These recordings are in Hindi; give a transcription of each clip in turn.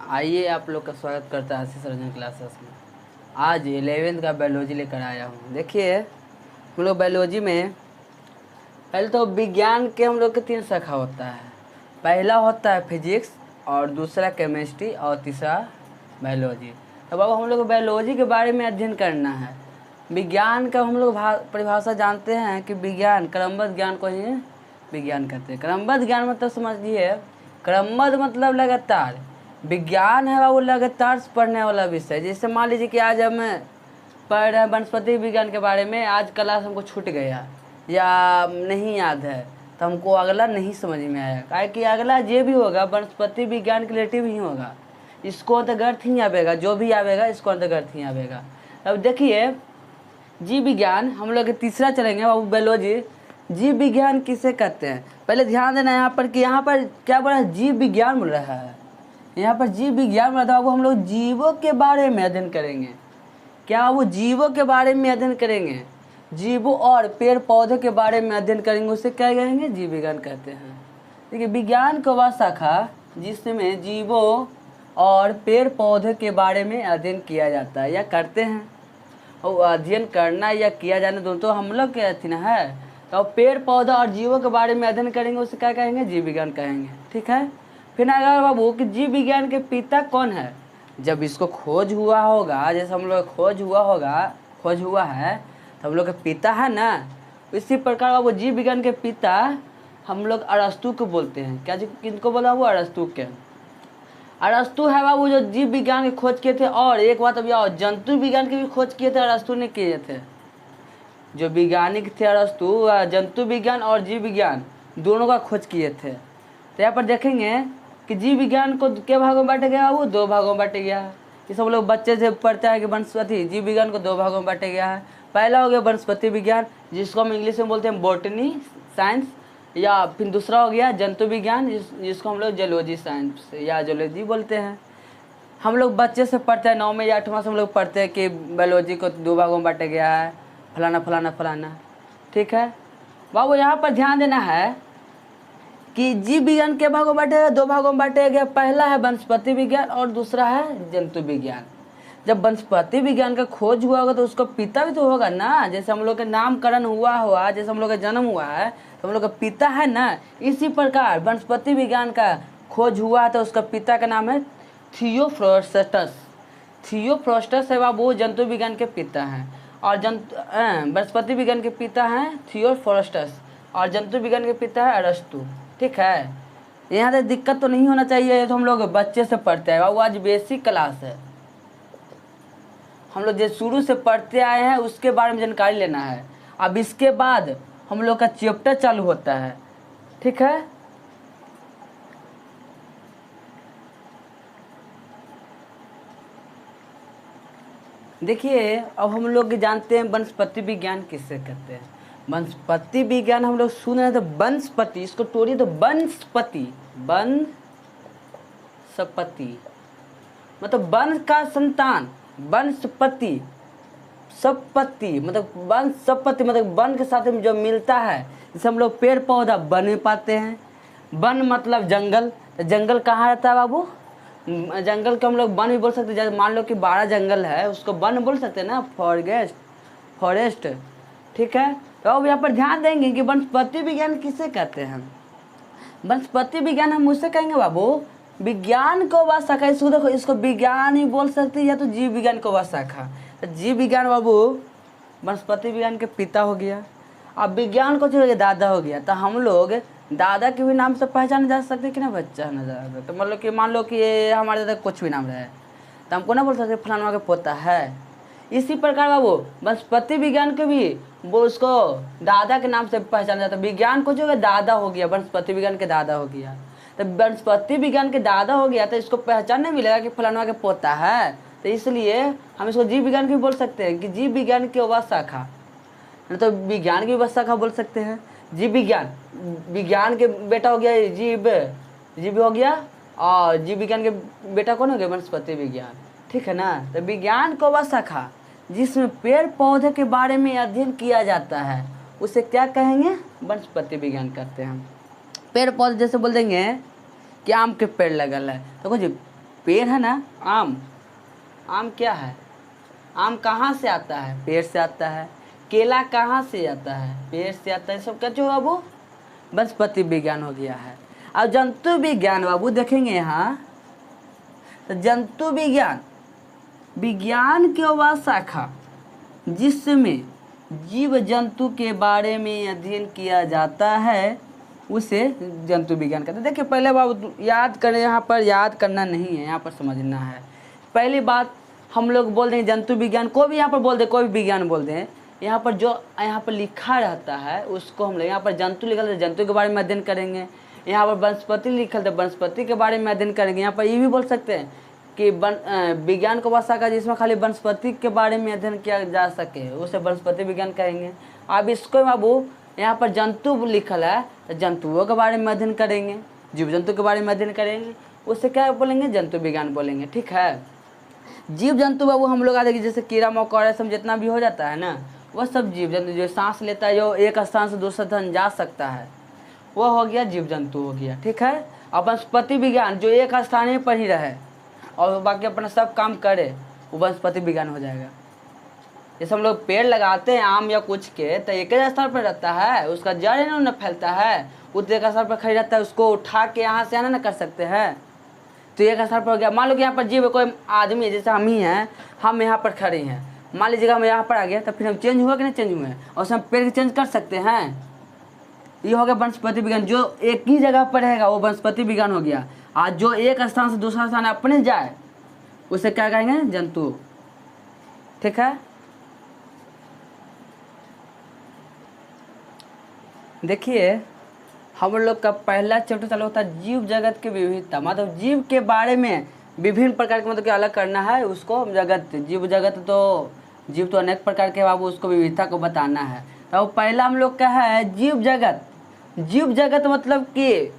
आइए आप लोग का स्वागत करता है आशीष रंजन क्लासेस में। आज 11वीं का बायोलॉजी लेकर आया हूँ। देखिए हम लोग बायोलॉजी में पहले तो विज्ञान के हम लोग के 3 शाखा होता है। पहला होता है फिजिक्स और दूसरा केमिस्ट्री और तीसरा बायोलॉजी। तो अब हम लोग बायोलॉजी के बारे में अध्ययन करना है। विज्ञान का हम लोग परिभाषा जानते हैं कि विज्ञान क्रमबद्ध ज्ञान को ही विज्ञान कहते हैं। क्रमबद्ध ज्ञान मतलब समझिए, क्रमबद्ध मतलब लगातार। विज्ञान है वो लगातार पढ़ने वाला विषय। जैसे मान लीजिए कि आज हम पढ़ रहे हैं वनस्पति विज्ञान के बारे में, आज क्लास हमको छूट गया या नहीं याद है तो हमको अगला नहीं समझ में आया। काहे कि अगला जो भी होगा वनस्पति विज्ञान के रिलेटिव ही होगा, इसको अंतर्गत ही आवेगा। जो भी आवेगा इसको अंतर्गत ही आवेगा। अब देखिए जीव विज्ञान हम लोग तीसरा चलेंगे, वो बायोलॉजी। जीव विज्ञान किसे कहते हैं पहले ध्यान देना यहाँ पर कि यहाँ पर क्या बोला है, जीव विज्ञान बोल रहा है। यहाँ पर जीव विज्ञान बोला था, वो हम लोग जीवों के बारे में अध्ययन करेंगे। क्या वो जीवों के बारे में अध्ययन करेंगे, जीवों और पेड़ पौधों के बारे में अध्ययन करेंगे, उसे क्या कहेंगे, जीव विज्ञान कहते हैं। देखिए विज्ञान को वह शाखा जिसमें जीवों और पेड़ पौधे के बारे में अध्ययन किया जाता है या करते हैं। और अध्ययन करना या किया जाना दोनों तो हम लोग के थी ना है। तो पेड़ पौधा और जीवों के बारे में अध्ययन करेंगे, उसे क्या कहेंगे, जीव विज्ञान कहेंगे। ठीक है। फिर अगर बाबू कि जीव विज्ञान के पिता कौन है, जब इसको खोज हुआ होगा, जैसे हम लोग खोज हुआ है तो हम लोग का पिता है ना। इसी प्रकार बाबू जीव विज्ञान के पिता हम लोग अरस्तु को बोलते हैं। क्या किनको बोला, वो अरस्तु के। अरस्तु है बाबू जो जीव विज्ञान की खोज किए थे। और एक बात अब याद, जंतु विज्ञान की भी खोज किए थे, अरस्तु ने किए थे। जो वैज्ञानिक थे अरस्तु, जंतु विज्ञान और जीव विज्ञान दोनों का खोज किए थे। तो यहाँ पर देखेंगे कि जीव विज्ञान को के भागों में बांटा गया, वो 2 भागों में बांटा गया है। ये सब लोग बच्चे से पढ़ते हैं कि वनस्पति जीव विज्ञान को 2 भागों में बांटा गया है। पहला हो गया वनस्पति विज्ञान, जिसको हम इंग्लिश में बोलते हैं बॉटनी साइंस, या फिर दूसरा हो गया जंतु विज्ञान, जिसको हम लोग जूलॉजी साइंस या जूलॉजी बोलते हैं। हम लोग बच्चे से पढ़ते हैं, 9वीं या 8वां से हम लोग पढ़ते हैं कि बायोलॉजी को 2 भागों में बांटा गया है, फलाना फलाना फलाना। ठीक है बाबू, यहाँ पर ध्यान देना है कि जीव विज्ञान के भागों में बांटे गए, 2 भागों में बांटे गए। पहला है वनस्पति विज्ञान और दूसरा है जंतु विज्ञान। जब वनस्पति विज्ञान का खोज हुआ होगा तो उसका पिता भी तो होगा ना। जैसे हम लोग का नामकरण हुआ, जैसे हम लोग का जन्म हुआ है तो हम लोग का पिता है ना। इसी प्रकार वनस्पति विज्ञान का खोज हुआ तो उसका पिता का नाम है थियोफ्रस्टस। थियोफ्रस्टस है वो जंतु विज्ञान के पिता हैं। और वनस्पति विज्ञान के पिता हैं थियोफ्रस्टस और जंतु विज्ञान के पिता है अरस्तु। ठीक है, यहाँ से दिक्कत तो नहीं होना चाहिए। तो हम लोग बच्चे से पढ़ते हैं, वो आज बेसिक क्लास है। हम लोग जो शुरू से पढ़ते आए हैं उसके बारे में जानकारी लेना है। अब इसके बाद हम लोग का चैप्टर चालू होता है। ठीक है, देखिए अब हम लोग जानते हैं वनस्पति विज्ञान किसे कहते हैं। वनस्पति विज्ञान हम लोग सुन रहे हैं तो वनस्पति, इसको तोड़िए तो वनस्पति, वनस्पति मतलब वन का संतान, वनस्पति सपत्ति मतलब वनस्पति मतलब वन के साथ में जो मिलता है, जैसे हम लोग पेड़ पौधा वन में पाते हैं। वन मतलब जंगल, तो जंगल कहाँ रहता है बाबू, जंगल को हम लोग वन भी बोल सकते हैं। जैसे मान लो कि 12 जंगल है, उसको वन बोल सकते हैं ना, फॉरेस्ट। ठीक है, तो अब यहाँ पर ध्यान देंगे कि वनस्पति विज्ञान किसे कहते हैं। वनस्पति विज्ञान हम उसे कहेंगे बाबू विज्ञान को वह शाखा। इसको देखो, इसको विज्ञान ही बोल सकते हैं या तो जीव विज्ञान को वह शाखा। तो जीव विज्ञान बाबू वनस्पति विज्ञान के पिता हो गया। अब विज्ञान को जो दादा हो गया, तो हम लोग दादा के भी नाम से पहचाने जा सकते कि ना बच्चा ना जा। तो मतलब कि मान लो कि ये हमारे दादा कुछ भी नाम रहे तो हमको ना बोल सकते फलाना के पोता है। इसी प्रकार बाबू वनस्पति विज्ञान को भी वो उसको दादा के नाम से पहचाना जाता है। विज्ञान को जो है दादा हो गया, वनस्पति विज्ञान के दादा हो गया। तो वनस्पति विज्ञान के दादा हो गया तो इसको पहचान नहीं मिलेगा कि फलाना के पोता है। तो इसलिए हम इसको जीव विज्ञान की बोल सकते हैं कि जीव विज्ञान की वह शाखा, तो विज्ञान की वह शाखा बोल सकते हैं। जीव विज्ञान, विज्ञान के बेटा हो गया जीव हो गया, और जीव विज्ञान के बेटा कौन हो गया, वनस्पति विज्ञान। ठीक है ना। तो विज्ञान को वह शाखा जिसमें पेड़ पौधे के बारे में अध्ययन किया जाता है उसे क्या कहेंगे, वनस्पति विज्ञान कहते हैं। पेड़ पौधे जैसे बोल देंगे कि आम के पेड़ लगल है, तो कुछ पेड़ है ना, आम। आम क्या है? आम कहाँ से आता है? पेड़ से आता है। केला कहाँ से आता है? पेड़ से आता है। सब क्या जो बाबू वनस्पति विज्ञान हो गया है। अब जंतु विज्ञान बाबू देखेंगे यहाँ, तो जंतु विज्ञान विज्ञान की वह शाखा जिसमें जीव जंतु के बारे में अध्ययन किया जाता है उसे जंतु विज्ञान कहते हैं। देखिए पहले बाबू याद करें, यहाँ पर याद करना नहीं है, यहाँ पर समझना है। पहली बात हम लोग बोल देंगे जंतु विज्ञान, कोई भी यहाँ पर बोल दे, कोई भी विज्ञान बोल दें, यहाँ पर जो यहाँ पर लिखा रहता है उसको हम लोग, यहाँ पर जंतु लिखा तो जंतु के बारे में अध्ययन करेंगे, यहाँ पर वनस्पति लिखल तो वनस्पति के बारे में अध्ययन करेंगे। यहाँ पर ये भी बोल सकते हैं कि विज्ञान को वह शाखा जिसमें खाली वनस्पति के बारे में अध्ययन किया जा सके उसे वनस्पति विज्ञान कहेंगे। अब इसको बाबू यहाँ पर जंतु लिखल है तो जंतुओं के बारे में अध्ययन करेंगे, जीव जंतु के बारे में अध्ययन करेंगे, उससे क्या बोलेंगे? जंतु विज्ञान बोलेंगे। ठीक है। जीव जंतु बाबू हम लोग आ जाएंगे, जैसे कीड़ा मकोड़ा सब जितना भी हो जाता है ना, वह सब जीव जंतु। जो सांस लेता है, जो एक स्थान से दूसरे स्थान जा सकता है, वह हो गया जीव जंतु हो गया। ठीक है। और वनस्पति विज्ञान जो एक स्थान पर ही रहे और बाकी अपना सब काम करे, वो वनस्पति विज्ञान हो जाएगा। जैसे हम लोग पेड़ लगाते हैं आम या कुछ के, तो एक ही स्थान पर रहता है, उसका जड़ है ना फैलता है, उस एक स्थान पर खड़ी रहता है, उसको उठा के यहाँ से आना ना कर सकते हैं। तो एक स्थान पर हो गया। मान लो कि यहाँ पर जीव कोई आदमी है, जैसे हम ही हैं, हम यहाँ पर खड़े हैं, मान लीजिएगा हम यहाँ पर आ गए, तो फिर हम चेंज हुआ कि नहीं चेंज हुए, और उसमें पेड़ चेंज कर सकते हैं। ये हो गया वनस्पति विज्ञान। जो एक ही जगह पर रहेगा वो वनस्पति विज्ञान हो गया। आज जो एक स्थान से दूसरा स्थान अपने जाए उसे क्या कहेंगे? जंतु। ठीक है। देखिए हम लोग का पहला चैप्टर चालू होता है जीव जगत की विविधता, मतलब जीव के बारे में विभिन्न प्रकार के, मतलब क्या अलग करना है उसको। जगत, जीव जगत तो जीव तो अनेक प्रकार के बाबू, उसको विविधता को बताना है। तो पहला हम लोग का है जीव जगत। जीव जगत मतलब कि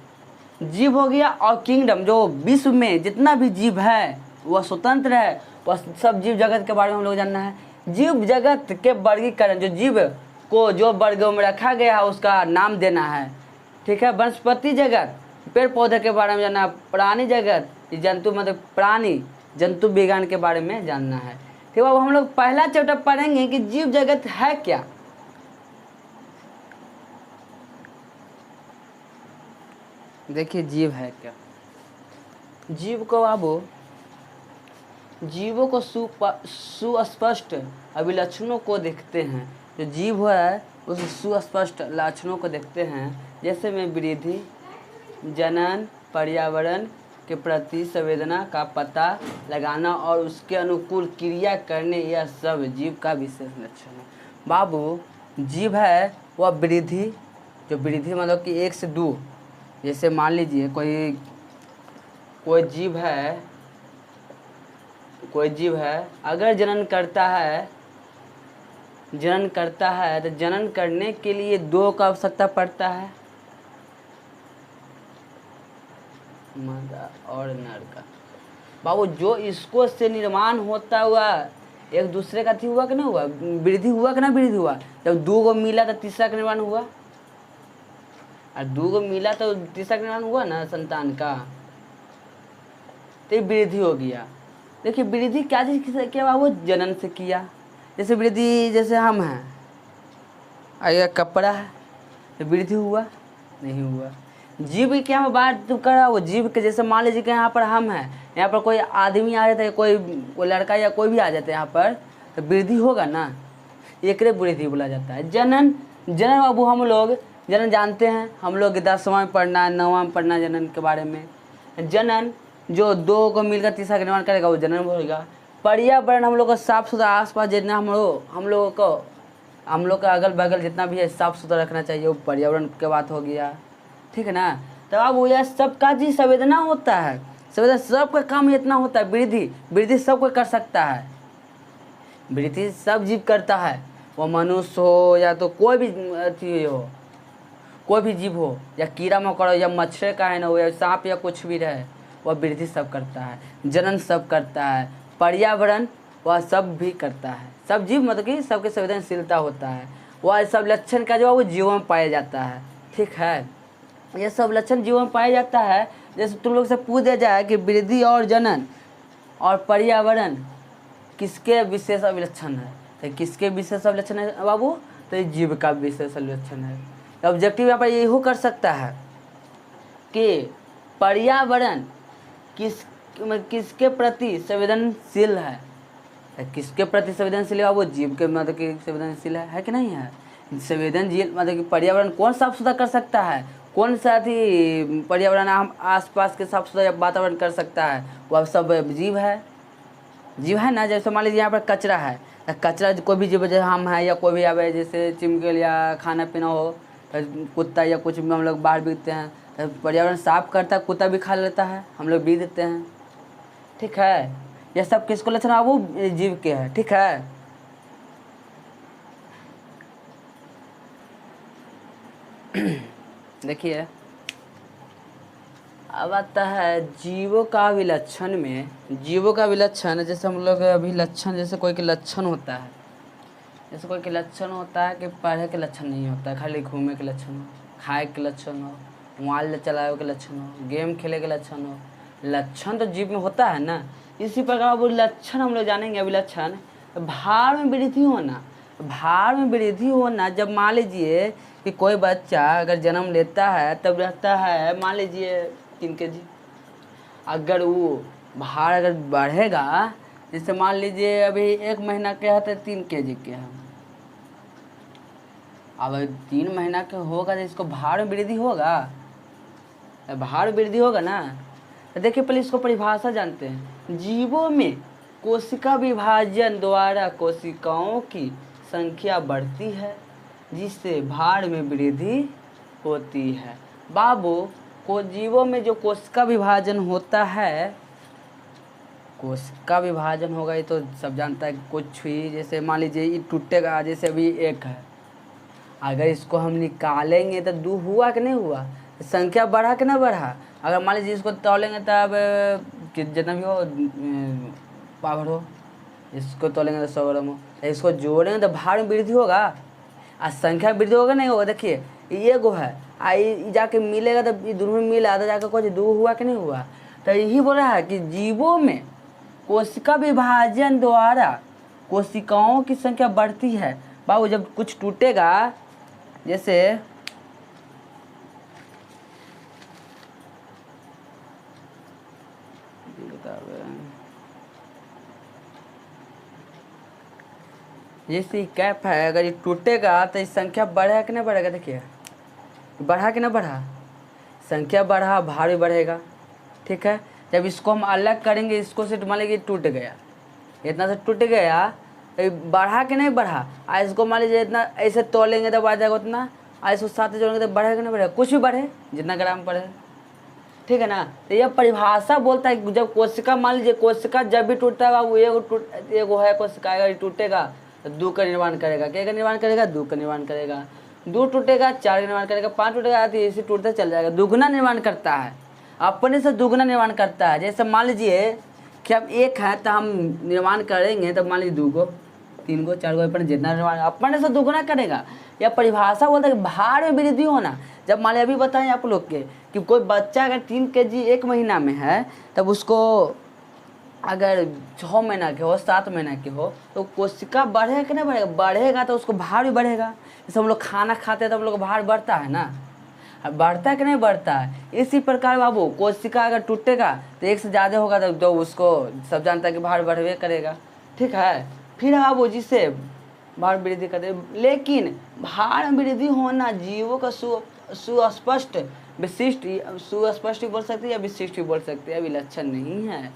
जीव हो गया और किंगडम, जो विश्व में जितना भी जीव है वह स्वतंत्र है, वह सब जीव जगत के बारे में हम लोग जानना है। जीव जगत के वर्गीकरण, जो जीव को जो वर्गों में रखा गया है उसका नाम देना है। ठीक है। वनस्पति जगत, पेड़ पौधे के बारे में जानना है। प्राणी जगत, जंतु मतलब प्राणी, जंतु विज्ञान के बारे में जानना है। ठीक है। अब हम लोग पहला चैप्टर पढ़ेंगे कि जीव जगत है क्या। देखिए जीव है क्या। जीव को बाबू, जीवों को सुस्पष्ट अभिलक्षणों को देखते हैं। जो जीव है उस सुस्पष्ट लक्षणों को देखते हैं, जैसे में वृद्धि, जनन, पर्यावरण के प्रति संवेदना का पता लगाना और उसके अनुकूल क्रिया करने, यह सब जीव का विशेष लक्षण है। बाबू जीव है वह वृद्धि, जो वृद्धि मतलब कि 1 से 2, जैसे मान लीजिए कोई जीव है अगर जनन करता है तो जनन करने के लिए 2 का आवश्यकता पड़ता है, मादा और नर का। बाबू जो इसको से निर्माण होता हुआ एक दूसरे का थी हुआ कि नहीं हुआ, वृद्धि हुआ कि ना वृद्धि हुआ। जब 2 को मिला तो तीसरा का निर्माण हुआ, और 2 को मिला तो तीसरा का निर्माण हुआ ना संतान का, तो वृद्धि हो गया। देखिए वृद्धि क्या चीज़ से किया बाबू? जनन से किया। जैसे वृद्धि, जैसे हम हैं, आया कपड़ा है तो वृद्धि हुआ नहीं हुआ। जीव की हम बात करा, वो जीव के जैसे मान लीजिए कि यहाँ पर हम हैं, यहाँ पर कोई आदमी आ जाता है, कोई लड़का या कोई भी आ जाता है यहाँ पर, तो वृद्धि होगा ना, एक वृद्धि बोला जाता है। जनन बाबू हम लोग जनन जानते हैं, हम लोग 10वां में पढ़ना, 9वां में पढ़ना जनन के बारे में। जनन जो 2 को मिलकर तीसरा का निर्माण करेगा वो जनन होगा। पर्यावरण हम लोग का साफ सुथरा, आसपास जितना हम लोग का अगल बगल जितना भी है साफ सुथरा रखना चाहिए, वो पर्यावरण के बात हो गया। ठीक है ना। तो अब वो यह सबका जी संवेदना होता है, संवेदना सबका काम इतना होता है। वृद्धि सब कोई कर सकता है, वृद्धि सब जीव करता है, वो मनुष्य हो या तो कोई भी अथी हो, कोई भी जीव हो, या कीड़ा मकोड़ा या मच्छर का है ना हो, या सांप या कुछ भी रहे, वह वृद्धि सब करता है। जनन सब करता है। पर्यावरण वह सब भी करता है। सब जीव मतलब कि सबके संवेदनशीलता होता है, वह सब लक्षण का जो है वो जीवों में पाया जाता है। ठीक है। ये सब लक्षण जीवों में पाया जाता है। जैसे तुम लोग से पूछ दिया जाए कि वृद्धि और जनन और पर्यावरण किसके विशेष अभिलक्षण है, तो किसके विशेष अभिलक्षण है बाबू, तो ये जीव का विशेष अभिलक्षण है। तो ऑब्जेक्टिव यहाँ पर ये हो कर सकता है कि पर्यावरण किसके प्रति संवेदनशील है, तो किसके प्रति संवेदनशील है बाबू, जीव के मतलब कि संवेदनशील है कि नहीं है। संवेदनशील मतलब कि पर्यावरण कौन साफ सुथरा कर सकता है, कौन सा थी पर्यावरण हम आसपास के साफ सुथरा वातावरण कर सकता है, वह सब जीव है, जीव है ना। जैसे मान लीजिए यहाँ पर कचरा है, तो कचरा कोई भी जीव, जैसे हम हैं या कोई भी आवे, जैसे चिमकेल या खाना पीना हो, तो कुत्ता या कुछ भी हम लोग बाहर बीतते हैं, तो पर्यावरण साफ करता है, कुत्ता भी खा लेता है, हम लोग बीत देते हैं, ठीक है। ये सब किसको लक्षण है वो जीव के है, ठीक है। देखिए अब आता है जीवों का विलक्षण में। जीवों का विलक्षण जैसे हम लोग अभी लक्षण, जैसे कोई के लक्षण होता है, जैसे कोई के लक्षण होता है कि पढ़े के लक्षण नहीं होता है, खाली घूमे के लक्षण हो, खाए के लक्षण हो, मोबाइल चलाए के लक्षण हो, गेम खेले के लक्षण हो। लक्षण तो जीव में होता है ना। इसी प्रकार वो लक्षण हम लोग जानेंगे। विलक्षण भार में वृद्धि होना, भार में वृद्धि होना। जब मान लीजिए कि कोई बच्चा अगर जन्म लेता है तब रहता है मान लीजिए 3 kg, अगर वो भार अगर बढ़ेगा, जैसे मान लीजिए अभी 1 महीना के है तो 3 kg के है, अब 3 महीना के होगा तो इसको भार में वृद्धि होगा, भार वृद्धि होगा ना। तो देखिए पहले इसको परिभाषा जानते हैं। जीवों में कोशिका विभाजन द्वारा कोशिकाओं की संख्या बढ़ती है जिससे भार में वृद्धि होती है। बाबू को जीवों में जो कोशिका विभाजन होता है, कोशिका विभाजन होगा ये तो सब जानता है। कुछ भी जैसे मान लीजिए ये टूटेगा, जैसे अभी 1 है, अगर इसको हम निकालेंगे तो 2 हुआ कि नहीं हुआ, संख्या बढ़ा कि नहीं बढ़ा। अगर मान लीजिए इसको तोलेंगे तब जितना भी हो पावर हो, इसको तोलेंगे तो 100 ग्राम हो, इसको जोड़ेंगे तो भार में वृद्धि होगा और संख्या वृद्धि होगा नहीं होगा। देखिए ये गो है आई जाके मिलेगा तो ये दोनों में मिला तो जाकर कुछ 2 हुआ कि नहीं हुआ। तो यही बोल रहा है कि जीवों में कोशिका विभाजन द्वारा कोशिकाओं की संख्या बढ़ती है। बाबू जब कुछ टूटेगा, जैसे जैसे कैप है, अगर ये टूटेगा तो इस संख्या बढ़ेगा कि नहीं बढ़ेगा। देखिए बढ़ा कि नहीं बढ़ा, संख्या बढ़ा भार भी बढ़ेगा, ठीक है। जब इसको हम अलग करेंगे, इसको से मान लीजिए टूट गया, इतना से टूट गया तो बढ़ा कि नहीं बढ़ा। और इसको मान लीजिए इतना ऐसे तोलेंगे तो बढ़ जाएगा उतना, और इसको साथ जोड़ेंगे तो बढ़ेगा कि नहीं बढ़ेगा, कुछ भी बढ़े जितना ग्राम बढ़े, ठीक है ना। तो यह परिभाषा बोलता है कि जब कोशिका, मान लीजिए कोशिका जब भी टूटता है वो एगो है कोशिका, अगर टूटेगा तो 2 का निर्माण करेगा, क्या का निर्माण करेगा, 2 का निर्माण करेगा। 2 टूटेगा 4 का निर्माण करेगा, 5 टूटेगा तो इसे टूटते चल जाएगा। दुगुना निर्माण करता है, अपने से दुगुना निर्माण करता है। जैसे मान लीजिए कि हम 1 है तो हम निर्माण करेंगे तो मान लीजिए 2 को 3 को 4 को, अपने जितना निर्माण अपने से दुगुना करेगा। यह परिभाषा बोलता है कि भार में वृद्धि होना। जब मान लीजिए अभी बताएं आप लोग के कि कोई बच्चा अगर 3 kg 1 महीना में है, तब उसको अगर 6 महीना के हो, 7 महीना के हो, तो कोशिका बढ़ेगा कि नहीं बढ़ेगा, बढ़ेगा तो उसको भार भी बढ़ेगा। जैसे हम लोग खाना खाते हैं तो हम लोग भार बढ़ता है ना, बढ़ता है कि नहीं बढ़ता है। इसी प्रकार बाबू कोशिका अगर टूटेगा तो 1 से ज़्यादा होगा तो उसको सब जानता है कि भार बढ़वे करेगा, ठीक है। फिर बाबू जिससे भार वृद्धि करते, लेकिन भार वृद्धि होना जीवों का सुस्पष्ट विशिष्ट, सुस्पष्ट भी बोल सकते हैं या विशिष्ट भी बोल सकते हैं, विलक्षण नहीं है।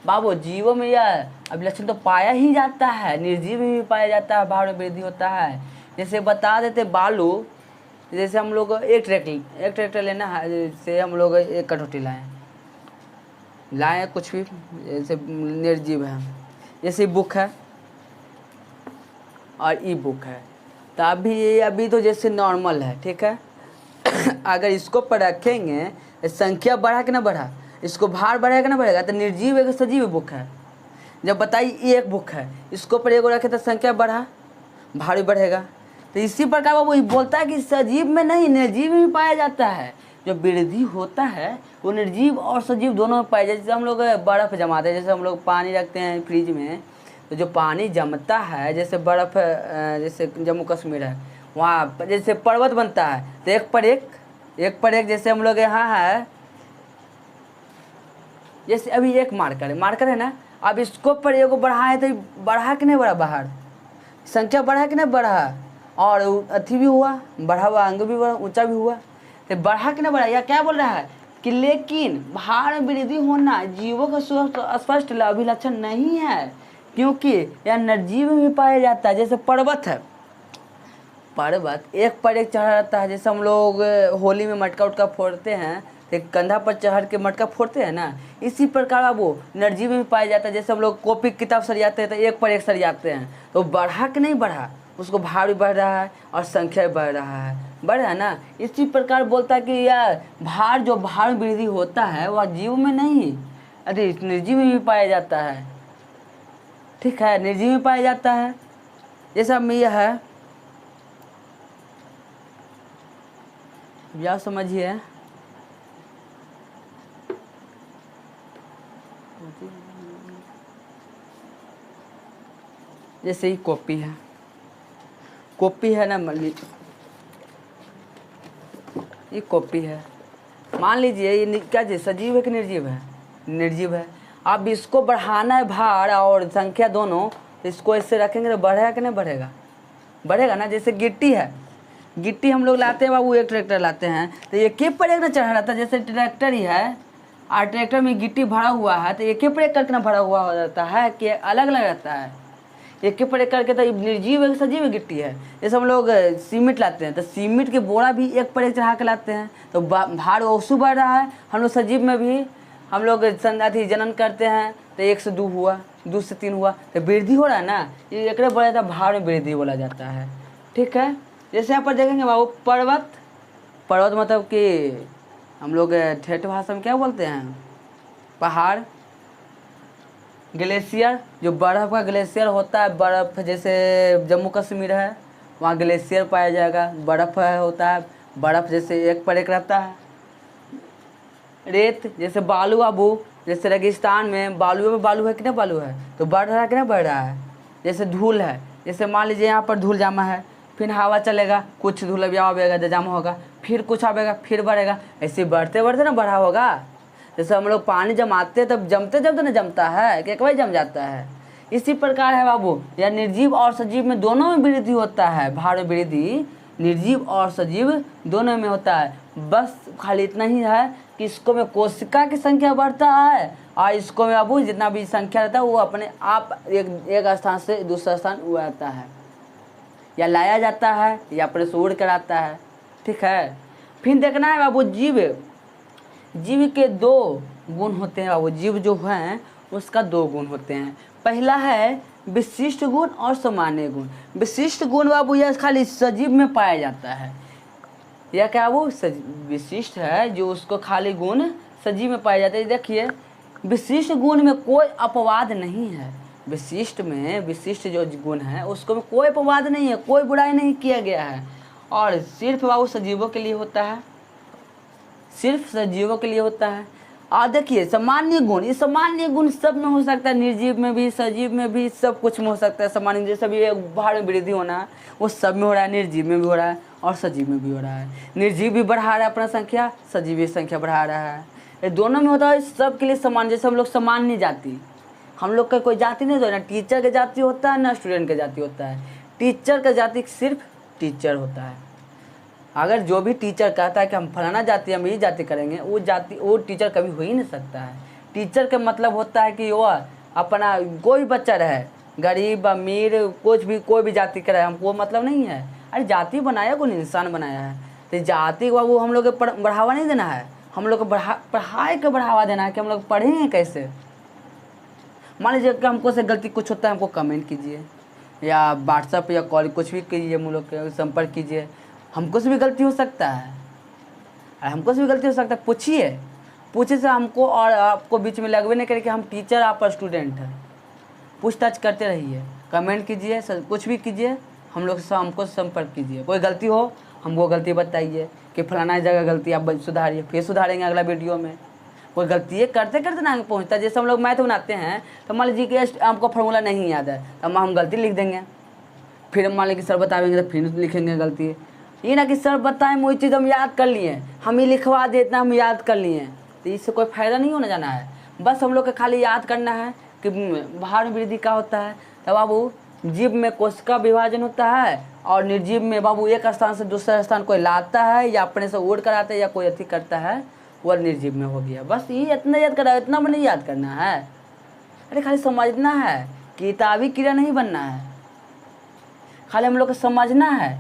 बाबू जीवों में यह अभिलक्षण तो पाया ही जाता है, निर्जीव में भी पाया जाता है, भार में वृद्धि होता है। जैसे बता देते बालू, जैसे हम लोग एक ट्रैक्टर लेना है, जैसे हम लोग 1 कटोटी लाए कुछ भी, जैसे निर्जीव है, जैसे बुक है और ई बुक है, तो अभी तो जैसे नॉर्मल है, ठीक है। अगर इसको पर रखेंगे संख्या बढ़ा कि ना बढ़ा, इसको भार बढ़ेगा ना बढ़ेगा, तो निर्जीव एक सजीव बुक है। जब बताइए ये 1 बुक है, इसको पर एगो रखे तो संख्या बढ़ा भार भी बढ़ेगा। तो इसी प्रकार वो बोलता है कि सजीव में नहीं निर्जीव में भी पाया जाता है। जो वृद्धि होता है वो निर्जीव और सजीव दोनों में पाया जाता है। जैसे हम लोग बर्फ़ जमाते हैं, जैसे हम लोग पानी रखते हैं फ्रिज में, तो जो पानी जमता है, जैसे बर्फ़ जैसे जम्मू कश्मीर है वहाँ जैसे पर्वत बनता है, तो एक पर एक जैसे हम लोग यहाँ है, जैसे अभी एक मार्कर है ना, अब इसको पर एगो बढ़ाए तो बढ़ा कि नहीं बढ़ा, बाहर संख्या बढ़ा कि नहीं बढ़ा, और अथी भी हुआ, बढ़ा हुआ अंग भी बढ़ा, ऊंचा भी हुआ, तो बढ़ा कि नहीं बढ़ा। या क्या बोल रहा है कि लेकिन भार में वृद्धि होना जीवों का स्पष्ट अभिलक्षण नहीं है, क्योंकि यह निर्जीव में भी पाया जाता है। जैसे पर्वत है, पर्वत एक पर एक चढ़ा रहता है, जैसे हम लोग होली में मटका उटका फोड़ते हैं तो कंधा पर चढ़ के मटका फोड़ते हैं ना, इसी प्रकार अब वो निर्जीव में पाया जाता है। जैसे हम लोग कॉपी किताब सरियाते हैं तो एक पर एक सरियाते हैं, तो बढ़ा कि नहीं बढ़ा, उसको भार भी बढ़ रहा है और संख्या भी बढ़ रहा है, बढ़ रहा है ना। इसी प्रकार बोलता है कि यह भार, जो भार में वृद्धि होता है वह जीव में नहीं, अरे निर्जीव में भी पाया जाता है। ठीक है, निर्जीव में पाया जाता है। जैसा में यह है, या समझिए, जैसे ही कॉपी है ना, ये कॉपी है, मान लीजिए ये क्या चीज़, सजीव है कि निर्जीव है, निर्जीव है। अब इसको बढ़ाना है भार और संख्या दोनों, तो इसको इससे रखेंगे तो बढ़ेगा कि नहीं बढ़ेगा, बढ़ेगा ना। जैसे गिट्टी है, गिट्टी हम लोग लाते हैं बाबू, एक ट्रैक्टर लाते हैं तो एक ही पर एक ना चढ़ा रहता है, जैसे ट्रैक्टर ही है और ट्रैक्टर में गिट्टी भरा हुआ है, तो एक ही पर एक करके ना भरा हुआ हो जाता है कि अलग अलग रहता है, एक ही पर एक करके, तो निर्जीव है सजीव गिट्टी है। जैसे हम लोग सीमेंट लाते हैं तो सीमेंट के बोरा भी एक पर एक चढ़ा के लाते हैं, तो भार ओसू बढ़ रहा है। हम लोग सजीव में भी हम लोग अथी जनन करते हैं तो 1 से 2 हुआ, 2 से 3 हुआ, तो वृद्धि हो रहा है ना, ये एक बोला जाता है, भार में वृद्धि बोला जाता है। ठीक है, जैसे यहाँ पर देखेंगे बाबू, पर्वत मतलब कि हम लोग ठेठ भाषा में क्या बोलते हैं, पहाड़। ग्लेशियर, जो बर्फ़ का ग्लेशियर होता है, बर्फ़ जैसे जम्मू कश्मीर है वहाँ ग्लेशियर पाया जाएगा, बर्फ़ होता है, बर्फ़ जैसे एक पर एक रहता है। रेत, जैसे बालू आबू, जैसे रेगिस्तान में बालू में बालू है कि नहीं, बालू है तो बढ़ रहा है कि नहीं बढ़ रहा है। जैसे धूल है, जैसे मान लीजिए यहाँ पर धूल जमा है, फिर हवा चलेगा, कुछ धूल अब आवेगा तो जमा होगा, फिर कुछ आवेगा फिर बढ़ेगा, ऐसे बढ़ते बढ़ते ना बढ़ा होगा। जैसे हम लोग पानी जमाते तब जमते जमते ना जमता है कि एक बार जम जाता है। इसी प्रकार है बाबू, या निर्जीव और सजीव में दोनों में वृद्धि होता है, भार में वृद्धि निर्जीव और सजीव दोनों में होता है। बस खाली इतना ही है कि इसको में कोशिका की संख्या बढ़ता है और इसको में बाबू जितना भी संख्या रहता है वो अपने आप एक स्थान से दूसरा स्थान उड़ाता है या लाया जाता है या अपने से उड़ कर आता है। ठीक है, फिर देखना है बाबू, जीव के 2 गुण होते हैं बाबू, जीव जो हैं उसका 2 गुण होते हैं। पहला है विशिष्ट गुण और सामान्य गुण। विशिष्ट गुण बाबू यह खाली सजीव में पाया जाता है, यह क्या वो विशिष्ट है जो उसको खाली गुण सजीव में पाया जाता है। देखिए, विशिष्ट गुण में कोई अपवाद नहीं है, विशिष्ट में विशिष्ट जो गुण है उसको में कोई अपवाद नहीं है, कोई बुराई नहीं किया गया है, और सिर्फ बाबू सजीवों के लिए होता है, सिर्फ सजीवों के लिए होता है। और देखिए सामान्य गुण, ये सामान्य गुण सब में हो सकता है, निर्जीव में भी सजीव में भी सब कुछ में हो सकता है। सामान्य जैसे भी भार में वृद्धि होना वो सब में हो रहा है, निर्जीव में भी हो रहा है और सजीव में भी हो रहा है। निर्जीव भी बढ़ा रहा है अपना संख्या, सजीव भी संख्या बढ़ा रहा है, ये दोनों में होता है, सब के लिए समान। जैसे हम लोग सामान्य जाति, हम लोग का कोई जाति नहीं होता, ना टीचर का जाति होता है ना स्टूडेंट का जाति होता है। टीचर का जाति सिर्फ टीचर होता है। अगर जो भी टीचर कहता है कि हम फलाना जाति हम ये जाति करेंगे, वो टीचर कभी हो ही नहीं सकता है। टीचर का मतलब होता है कि वो अपना कोई बच्चा रहे, गरीब अमीर कोई भी जाति का रहे, हमको मतलब नहीं है। अरे जाति बनाया कोई इंसान बनाया है, तो जाति को वो हम लोग को बढ़ावा नहीं देना है, हम लोग को पढ़ाई का बढ़ावा देना है कि हम लोग पढ़ेंगे कैसे। मान लीजिए कि हमको से गलती कुछ होता है, हमको कमेंट कीजिए या व्हाट्सअप या कॉल कुछ भी कीजिए, हम लोग के संपर्क कीजिए। हमको से भी गलती हो सकता है, हमको से भी गलती हो सकता है, पूछे से हमको और आपको बीच में लगवे नहीं करे कि हम टीचर आप स्टूडेंट हैं। पूछताछ करते रहिए, कमेंट कीजिए, कुछ भी कीजिए, हमको संपर्क कीजिए। कोई गलती हो हमको गलती बताइए, कि फलाना जगह गलती आप सुधारिए, फिर सुधारेंगे अगला वीडियो में। कोई गलती करते करते ना पहुँचता है। जैसे हम लोग मैथ बनाते हैं तो मान लीजिए कि हमको फार्मूला नहीं याद है तो हम गलती लिख देंगे, फिर मान लीजिए कि सर बताएंगे तो फिर लिखेंगे गलती। ये ना कि सर बताएं वही चीज़ हम याद कर लिए, हम ही लिखवा दे इतना हम याद कर लिए, तो इससे कोई फ़ायदा नहीं होने जाना है। बस हम लोग को खाली याद करना है कि भार में वृद्धि क्या होता है। तो बाबू जीव में कोशिका विभाजन होता है और निर्जीव में बाबू एक स्थान से दूसरे स्थान कोई लाता है या अपने से उड़ कर आता है या कोई अति करता है, वह निर्जीव में हो गया। बस ये इतना याद करना है, इतना नहीं याद करना है। अरे खाली समझना है, किताबी कीड़ा नहीं बनना है, खाली हम लोग को समझना है।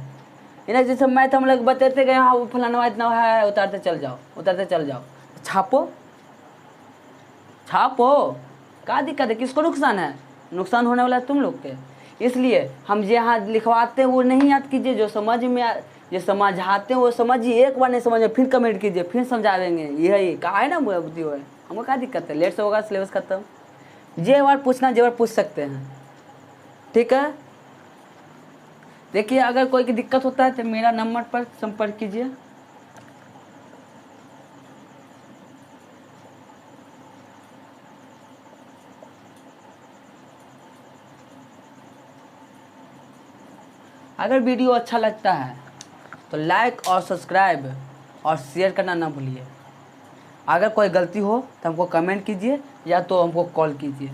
इन्हें जैसे मैथ हम लोग बताते गए, हाँ फलाना इतना है, उतारते चल जाओ, उतारते चल जाओ। छापो छापो, क्या दिक्कत है, किसको नुकसान है? नुकसान होने वाला है तुम लोग के। इसलिए हम यहाँ लिखवाते हैं वो नहीं याद कीजिए, जो समझ में जो समझाते हैं वो समझिए, एक बार नहीं समझे फिर कमेंट कीजिए, फिर समझा देंगे। यही कहा है ना बुद्धि हो, हमको क्या दिक्कत है, लेट से होगा सिलेबस खत्म। जे बार पूछना जे बार पूछ सकते हैं, ठीक है। देखिए अगर कोई की दिक्कत होता है तो मेरा नंबर पर संपर्क कीजिए। अगर वीडियो अच्छा लगता है तो लाइक और सब्सक्राइब और शेयर करना ना भूलिए। अगर कोई गलती हो तो हमको कमेंट कीजिए या तो हमको कॉल कीजिए।